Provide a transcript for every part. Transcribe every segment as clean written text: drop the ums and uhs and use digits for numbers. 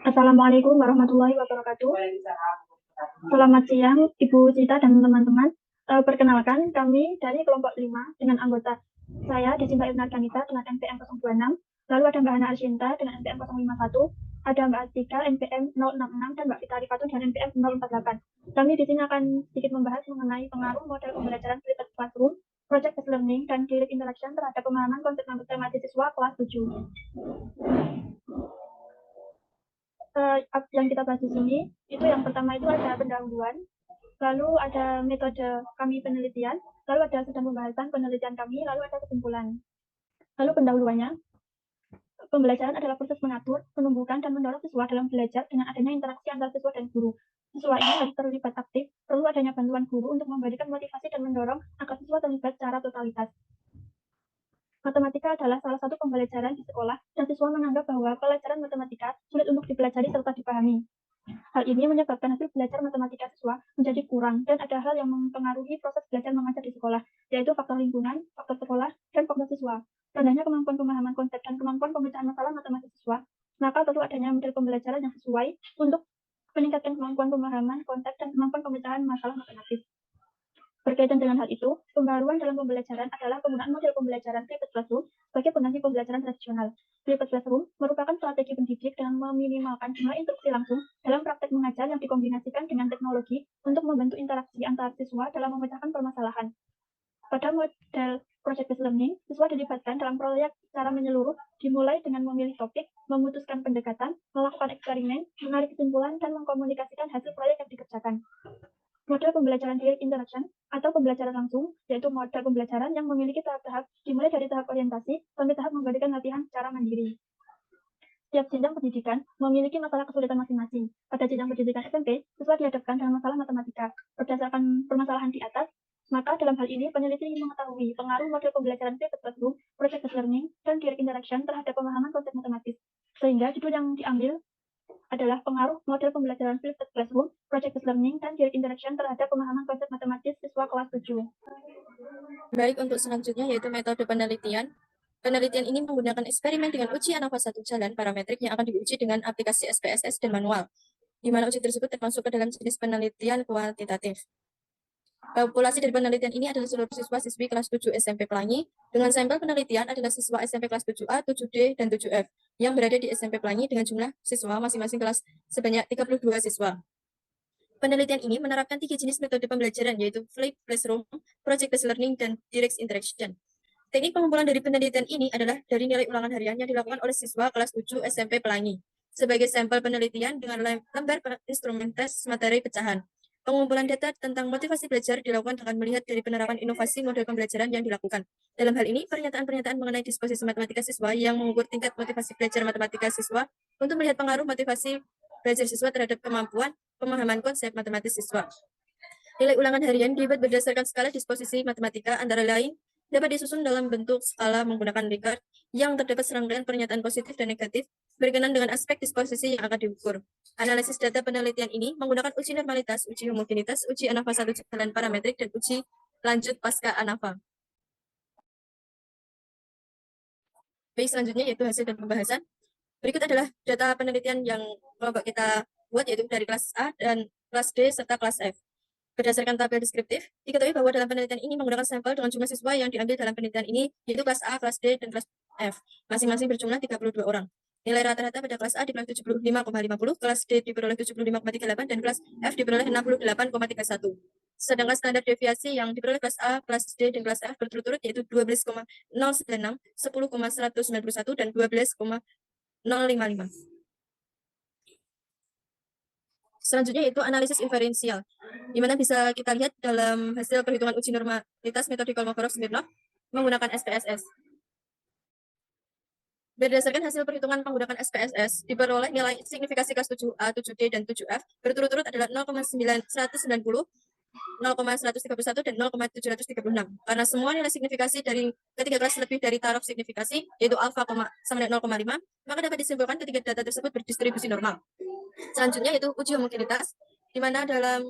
Assalamualaikum warahmatullahi wabarakatuh. Selamat siang, Ibu Cita dan teman-teman. Perkenalkan, kami dari kelompok 5 dengan anggota saya Desinta Irna Ganita dengan NPM 026, lalu ada Mbak Hana Arshinta dengan NPM 051, ada Mbak Atika NPM 066, dan Mbak Vita Rifatu dengan NPM 048. Kami di sini akan sedikit membahas mengenai pengaruh model pembelajaran flipped classroom, project based learning, dan direct interaction terhadap pemahaman konsep matematika siswa kelas 7. Yang kita bahas di sini itu yang pertama itu ada pendahuluan, lalu ada metode kami penelitian, lalu ada sedang pembahasan penelitian kami, lalu ada kesimpulan. Lalu pendahuluannya, pembelajaran adalah proses mengatur, menumbuhkan, dan mendorong siswa dalam belajar dengan adanya interaksi antara siswa dan guru. Siswa ini harus terlibat aktif, perlu adanya bantuan guru untuk memberikan motivasi dan mendorong agar siswa terlibat secara totalitas. Matematika adalah salah satu pembelajaran di sekolah, dan siswa menganggap bahwa pelajaran matematika sulit untuk dipelajari serta dipahami. Hal ini menyebabkan hasil belajar matematika siswa menjadi kurang, dan ada hal yang mempengaruhi proses belajar mengajar di sekolah, yaitu faktor lingkungan, faktor sekolah, dan faktor siswa. Rendahnya kemampuan pemahaman konsep dan kemampuan pemecahan masalah matematika siswa, maka perlu adanya model pembelajaran yang sesuai untuk meningkatkan kemampuan pemahaman konsep dan kemampuan pemecahan masalah matematis. Berkaitan dengan hal itu, pembaruan dalam pembelajaran adalah penggunaan model pembelajaran flipped classroom sebagai pengganti pembelajaran tradisional. Flipped classroom merupakan strategi pendidik dengan meminimalkan jumlah instruksi langsung dalam praktek mengajar yang dikombinasikan dengan teknologi untuk membantu interaksi antar siswa dalam memecahkan permasalahan. Pada model project based learning, siswa dilibatkan dalam proyek secara menyeluruh, dimulai dengan memilih topik, memutuskan pendekatan, melakukan eksperimen, menarik kesimpulan, dan mengkomunikasikan hasil proyek yang dikerjakan. Model pembelajaran direct interaction atau pembelajaran langsung, yaitu model pembelajaran yang memiliki tahap-tahap, dimulai dari tahap orientasi sampai tahap memberikan latihan secara mandiri. Setiap jenjang pendidikan memiliki masalah kesulitan masing-masing. Pada jenjang pendidikan SMP, siswa dihadapkan dengan masalah matematika. Berdasarkan permasalahan di atas, maka dalam hal ini peneliti ingin mengetahui pengaruh model pembelajaran flipped classroom, project based learning, dan direct interaction terhadap pemahaman konsep matematis. Sehingga judul yang diambil adalah pengaruh model pembelajaran flipped classroom, project based learning, dan direct interaction terhadap pemahaman konsep matematis siswa kelas 7. Baik, untuk selanjutnya yaitu metode penelitian. Penelitian ini menggunakan eksperimen dengan uji ANAVA 1 jalan parametrik yang akan diuji dengan aplikasi SPSS dan manual, di mana uji tersebut termasuk ke dalam jenis penelitian kuantitatif. Populasi dari penelitian ini adalah seluruh siswa-siswi kelas 7 SMP Pelangi, dengan sampel penelitian adalah siswa SMP kelas 7A, 7D, dan 7F, yang berada di SMP Pelangi dengan jumlah siswa masing-masing kelas sebanyak 32 siswa. Penelitian ini menerapkan 3 jenis metode pembelajaran, yaitu flipped classroom, project based learning, dan direct interaction. Teknik pengumpulan dari penelitian ini adalah dari nilai ulangan harian yang dilakukan oleh siswa kelas 7 SMP Pelangi sebagai sampel penelitian dengan lembar instrumen tes materi pecahan. Pengumpulan data tentang motivasi belajar dilakukan dengan melihat dari penerapan inovasi model pembelajaran yang dilakukan. Dalam hal ini, pernyataan-pernyataan mengenai disposisi matematika siswa yang mengukur tingkat motivasi belajar matematika siswa untuk melihat pengaruh motivasi belajar siswa terhadap kemampuan pemahaman konsep matematis siswa. Nilai ulangan harian dibuat berdasarkan skala disposisi matematika, antara lain dapat disusun dalam bentuk skala menggunakan Likert yang terdapat serangkaian pernyataan positif dan negatif berkenaan dengan aspek disposisi yang akan diukur. Analisis data penelitian ini menggunakan uji normalitas, uji homogenitas, uji ANAVA 1 jalan parametrik, dan uji lanjut pasca ANAVA. Baik, selanjutnya yaitu hasil dan pembahasan. Berikut adalah data penelitian yang kelompok kita buat, yaitu dari kelas A dan kelas D serta kelas F. Berdasarkan tabel deskriptif, diketahui bahwa dalam penelitian ini menggunakan sampel dengan jumlah siswa yang diambil dalam penelitian ini, yaitu kelas A, kelas D, dan kelas F. Masing-masing berjumlah 32 orang. Nilai rata-rata pada kelas A diperoleh 75,50, kelas D diperoleh 75,38, dan kelas F diperoleh 68,31. Sedangkan standar deviasi yang diperoleh kelas A, kelas D, dan kelas F berturut-turut yaitu 12,096, 10,191, dan 12,055. Selanjutnya yaitu analisis inferensial, di mana bisa kita lihat dalam hasil perhitungan uji normalitas metode Kolmogorov-Smirnov menggunakan SPSS. Berdasarkan hasil perhitungan menggunakan SPSS, diperoleh nilai signifikasi kelas 7A, 7D, dan 7F berturut-turut adalah 0,190, 0,131, dan 0,736. Karena semua nilai signifikasi dari ketiga kelas lebih dari taraf signifikasi, yaitu alfa sama dengan 0,5, maka dapat disimpulkan ketiga data tersebut berdistribusi normal. Selanjutnya yaitu uji homogenitas, di mana dalam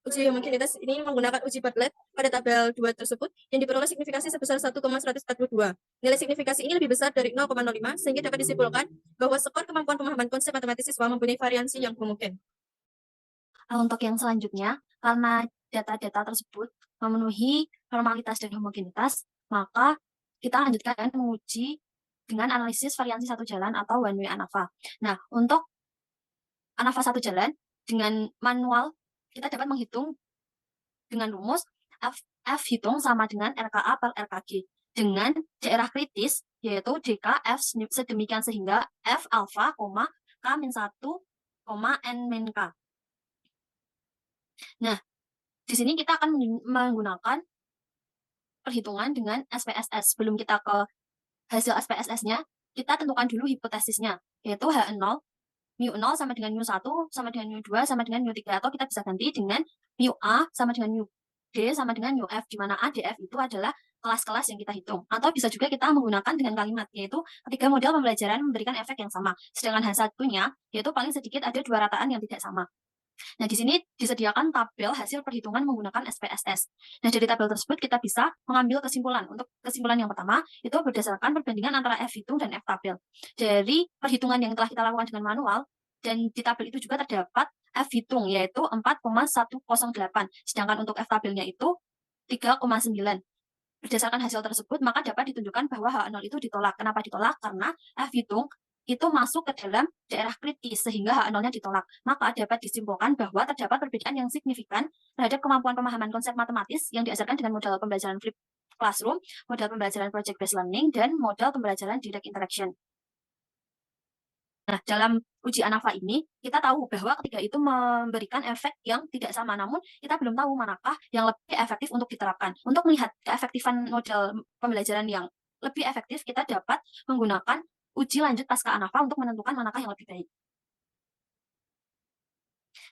Uji homogenitas ini menggunakan uji Bartlett pada tabel 2 tersebut yang diperoleh signifikasi sebesar 1,142. Nilai signifikasi ini lebih besar dari 0,05 sehingga dapat disimpulkan bahwa skor kemampuan pemahaman konsep matematis siswa mempunyai variansi yang homogene. Untuk yang selanjutnya, karena data-data tersebut memenuhi formalitas dan homogenitas, maka kita lanjutkan dengan menguji dengan analisis variansi satu jalan atau one way ANAVA. Nah, untuk ANAVA satu jalan, dengan manual kita dapat menghitung dengan rumus F hitung sama dengan RKA per RKG dengan daerah kritis yaitu DKF sedemikian sehingga F alfa, K min 1, N min K. Nah, di sini kita akan menggunakan perhitungan dengan SPSS. Sebelum kita ke hasil SPSS-nya, kita tentukan dulu hipotesisnya, yaitu H0, mu0 sama dengan mu1, sama dengan mu2, sama dengan mu3, atau kita bisa ganti dengan mu A sama dengan mu D sama dengan mu F, di mana A, D, F itu adalah kelas-kelas yang kita hitung. Atau bisa juga kita menggunakan dengan kalimat, yaitu ketiga model pembelajaran memberikan efek yang sama, sedangkan H1-nya, yaitu paling sedikit ada dua rataan yang tidak sama. Nah, di sini disediakan tabel hasil perhitungan menggunakan SPSS. Nah, dari tabel tersebut kita bisa mengambil kesimpulan. Untuk kesimpulan yang pertama, itu berdasarkan perbandingan antara F hitung dan F tabel. Dari perhitungan yang telah kita lakukan dengan manual, dan di tabel itu juga terdapat F hitung, yaitu 4,108. Sedangkan untuk F tabelnya itu 3,9. Berdasarkan hasil tersebut, maka dapat ditunjukkan bahwa H0 itu ditolak. Kenapa ditolak? Karena F hitung itu masuk ke dalam daerah kritis sehingga H0-nya ditolak. Maka dapat disimpulkan bahwa terdapat perbedaan yang signifikan terhadap kemampuan pemahaman konsep matematis yang diajarkan dengan model pembelajaran flipped classroom, model pembelajaran project based learning, dan model pembelajaran direct interaction. Nah, dalam uji ANAVA ini, kita tahu bahwa ketiga itu memberikan efek yang tidak sama, namun kita belum tahu manakah yang lebih efektif untuk diterapkan. Untuk melihat keefektifan model pembelajaran yang lebih efektif, kita dapat menggunakan uji lanjut pasca ANAVA untuk menentukan manakah yang lebih baik.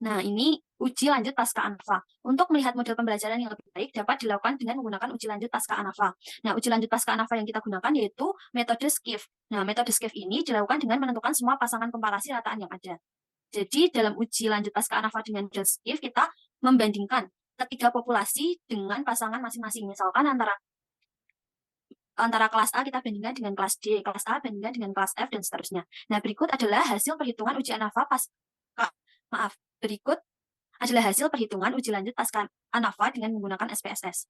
Nah, ini uji lanjut pasca ANAVA. Untuk melihat model pembelajaran yang lebih baik dapat dilakukan dengan menggunakan uji lanjut pasca ANAVA. Nah, uji lanjut pasca ANAVA yang kita gunakan yaitu metode SKIF. Nah, metode SKIF ini dilakukan dengan menentukan semua pasangan komparasi rataan yang ada. Jadi, dalam uji lanjut pasca ANAVA dengan metode SKIF, kita membandingkan ketiga populasi dengan pasangan masing-masing. Misalkan antara kelas A kita bandingkan dengan kelas D, kelas A bandingkan dengan kelas F, dan seterusnya. Nah, berikut adalah hasil perhitungan uji ANAVA berikut adalah hasil perhitungan uji lanjut pasca ANAVA dengan menggunakan SPSS.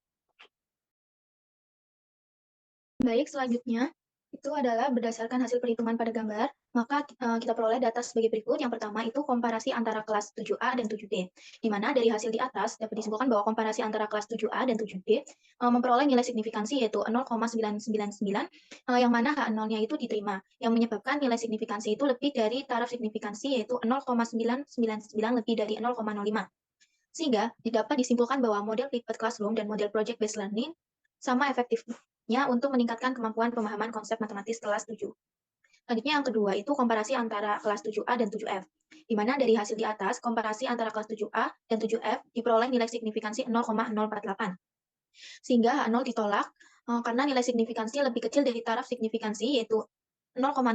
Baik, selanjutnya itu adalah berdasarkan hasil perhitungan pada gambar, maka kita peroleh data sebagai berikut. Yang pertama itu komparasi antara kelas 7A dan 7D, di mana dari hasil di atas dapat disimpulkan bahwa komparasi antara kelas 7A dan 7D memperoleh nilai signifikansi yaitu 0,999, yang mana H0-nya itu diterima, yang menyebabkan nilai signifikansi itu lebih dari taraf signifikansi yaitu 0,999 lebih dari 0,05. Sehingga dapat disimpulkan bahwa model flipped classroom dan model project based learning sama efektifnya untuk meningkatkan kemampuan pemahaman konsep matematis kelas 7. Selanjutnya yang kedua itu komparasi antara kelas 7A dan 7F, di mana dari hasil di atas komparasi antara kelas 7A dan 7F diperoleh nilai signifikansi 0,048. Sehingga H0 ditolak karena nilai signifikansi lebih kecil dari taraf signifikansi yaitu 0,05.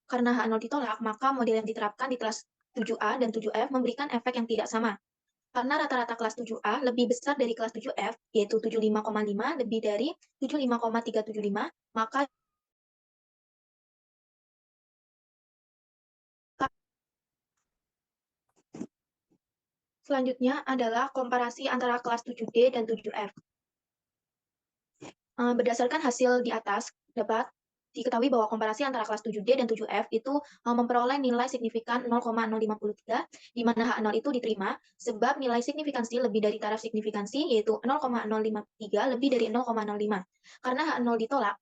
Karena H0 ditolak, maka model yang diterapkan di kelas 7A dan 7F memberikan efek yang tidak sama. Karena rata-rata kelas 7A lebih besar dari kelas 7F, yaitu 75,5 lebih dari 75,375, maka selanjutnya adalah komparasi antara kelas 7D dan 7F. Berdasarkan hasil di atas, dapat diketahui bahwa komparasi antara kelas 7D dan 7F itu memperoleh nilai signifikan 0,053, di mana H0 itu diterima, sebab nilai signifikansi lebih dari taraf signifikansi, yaitu 0,053 lebih dari 0,05. Karena H0 ditolak,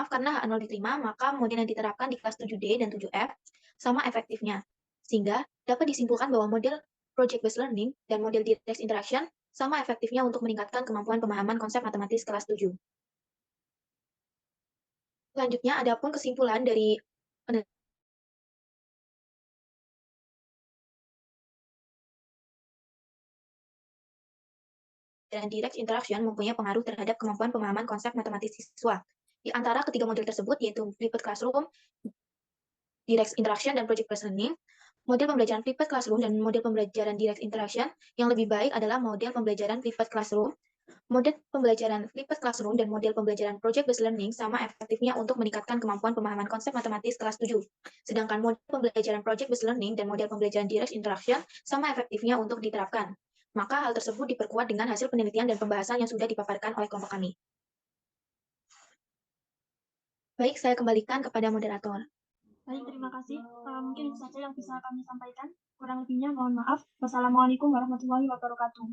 karena H0 diterima, maka model yang diterapkan di kelas 7D dan 7F sama efektifnya. Sehingga dapat disimpulkan bahwa model project based learning dan model direct interaction sama efektifnya untuk meningkatkan kemampuan pemahaman konsep matematis kelas 7. Selanjutnya, adapun kesimpulan dari dan direct interaction mempunyai pengaruh terhadap kemampuan pemahaman konsep matematis siswa. Di antara ketiga model tersebut, yaitu flipped classroom, direct interaction, dan project based learning, Model pembelajaran flipped classroom dan model pembelajaran direct interaction yang lebih baik adalah model pembelajaran flipped classroom. Model pembelajaran flipped classroom dan model pembelajaran project-based learning sama efektifnya untuk meningkatkan kemampuan pemahaman konsep matematis kelas 7. Sedangkan model pembelajaran project-based learning dan model pembelajaran direct interaction sama efektifnya untuk diterapkan. Maka hal tersebut diperkuat dengan hasil penelitian dan pembahasan yang sudah dipaparkan oleh kelompok kami. Baik, saya kembalikan kepada moderator. Baik, terima kasih. Mungkin itu saja yang bisa kami sampaikan. Kurang lebihnya mohon maaf. Wassalamualaikum warahmatullahi wabarakatuh.